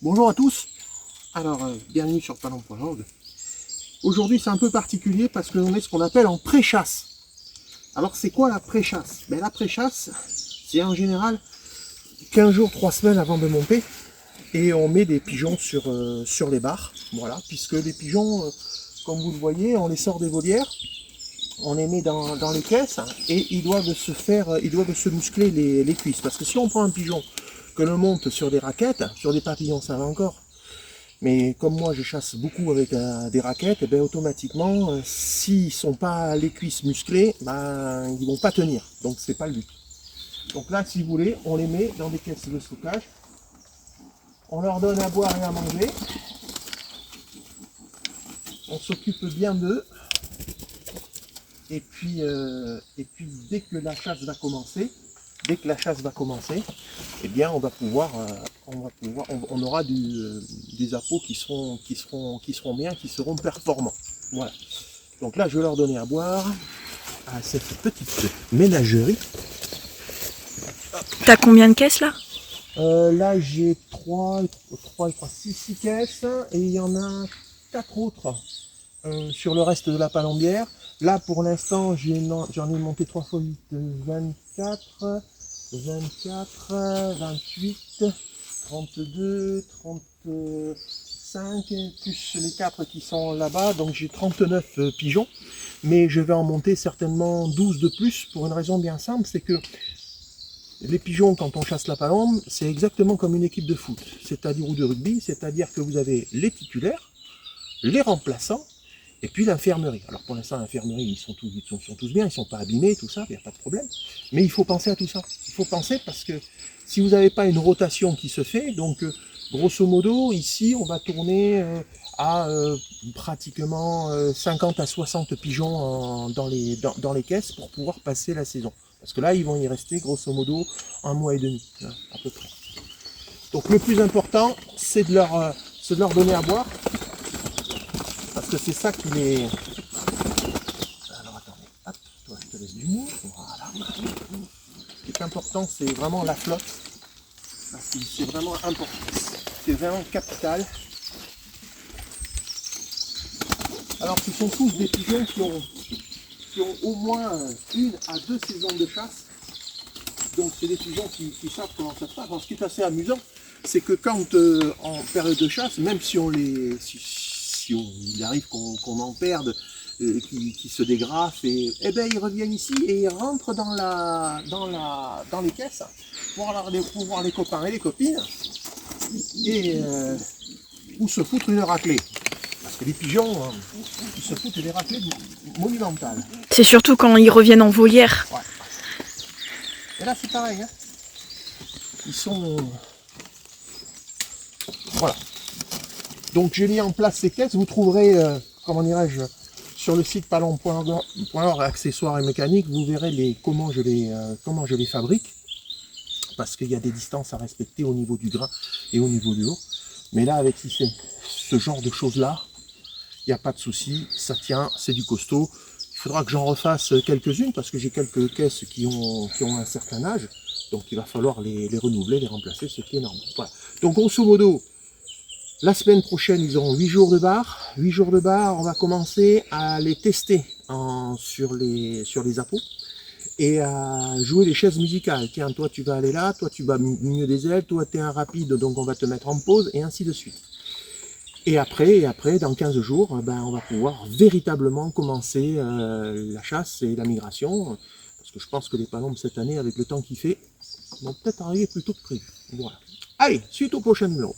Bonjour à tous, alors bienvenue sur Palomb.org. Aujourd'hui c'est un peu particulier parce que l'on est ce qu'on appelle en pré-chasse. Alors c'est quoi la pré-chasse? La pré-chasse c'est en général 15 jours, 3 semaines avant de monter et on met des pigeons sur les barres, voilà, puisque les pigeons, comme vous le voyez, on les sort des volières, on les met dans les caisses et ils doivent se muscler les cuisses, parce que si on prend un pigeon que l'on monte sur des raquettes, sur des papillons ça va encore, mais comme moi je chasse beaucoup avec des raquettes, et automatiquement s'ils sont pas les cuisses musclées, ils vont pas tenir, donc c'est pas le but. Donc là si vous voulez, on les met dans des caisses de stockage, on leur donne à boire et à manger, on s'occupe bien d'eux, et puis dès que la chasse va commencer, eh bien on aura des appâts qui seront bien, qui seront performants. Voilà. Donc là je vais leur donner à boire à cette petite ménagerie. T'as combien de caisses là? Là j'ai 6 caisses et il y en a 4 autres sur le reste de la palombière. Là pour l'instant j'en ai monté 3 x 8, 24, 28, 32, 35, plus les 4 qui sont là-bas, donc j'ai 39 pigeons, mais je vais en monter certainement 12 de plus pour une raison bien simple, c'est que les pigeons, quand on chasse la palombe, c'est exactement comme une équipe de foot, c'est-à-dire ou de rugby, c'est-à-dire que vous avez les titulaires, les remplaçants, et puis l'infirmerie. Alors pour l'instant, l'infirmerie, ils sont tous bien, ils ne sont pas abîmés, tout ça, il n'y a pas de problème. Mais il faut penser à tout ça. Il faut penser parce que si vous n'avez pas une rotation qui se fait, donc grosso modo, ici, on va tourner à pratiquement 50 à 60 pigeons dans les caisses pour pouvoir passer la saison. Parce que là, ils vont y rester grosso modo 1 mois et demi, à peu près. Donc le plus important, c'est de leur donner à boire. Parce que c'est ça qui les... Alors attendez, hop, toi je te laisse du mou, voilà. Ce qui est important, c'est vraiment la flotte. C'est vraiment important, c'est vraiment capital. Alors ce sont tous des pigeons qui ont au moins 1 à 2 saisons de chasse. Donc c'est des pigeons qui savent comment ça se passe. Alors, ce qui est assez amusant, c'est que quand en période de chasse, même si on les... il arrive qu'on en perde, qui se dégrafent, et ils reviennent ici et ils rentrent dans les caisses pour voir les copains et les copines et ou se foutre une raclée. Parce que les pigeons, ils se foutent des raclées monumentales. C'est surtout quand ils reviennent en volière. Ouais. Et là c'est pareil, hein. Ils sont... Voilà. Donc j'ai mis en place ces caisses, vous trouverez, comment dirais-je, sur le site palomb.org, accessoires et mécaniques, vous verrez comment je les fabrique, parce qu'il y a des distances à respecter au niveau du grain et au niveau du haut. Mais là, avec ce genre de choses-là, il n'y a pas de souci, ça tient, c'est du costaud. Il faudra que j'en refasse quelques-unes, parce que j'ai quelques caisses qui ont un certain âge, donc il va falloir les renouveler, les remplacer, ce qui est normal. Voilà. Donc grosso modo, la semaine prochaine, ils auront 8 jours de bar. 8 jours de bar, on va commencer à les tester sur les appâts et à jouer les chaises musicales. Tiens, toi tu vas aller là, toi tu vas mieux des ailes, toi tu es un rapide, donc on va te mettre en pause, et ainsi de suite. Et après, dans 15 jours, on va pouvoir véritablement commencer la chasse et la migration, parce que je pense que les palombes cette année, avec le temps qu'il fait, vont peut-être arriver plus tôt que prévu. Voilà. Allez, suite au prochain numéro.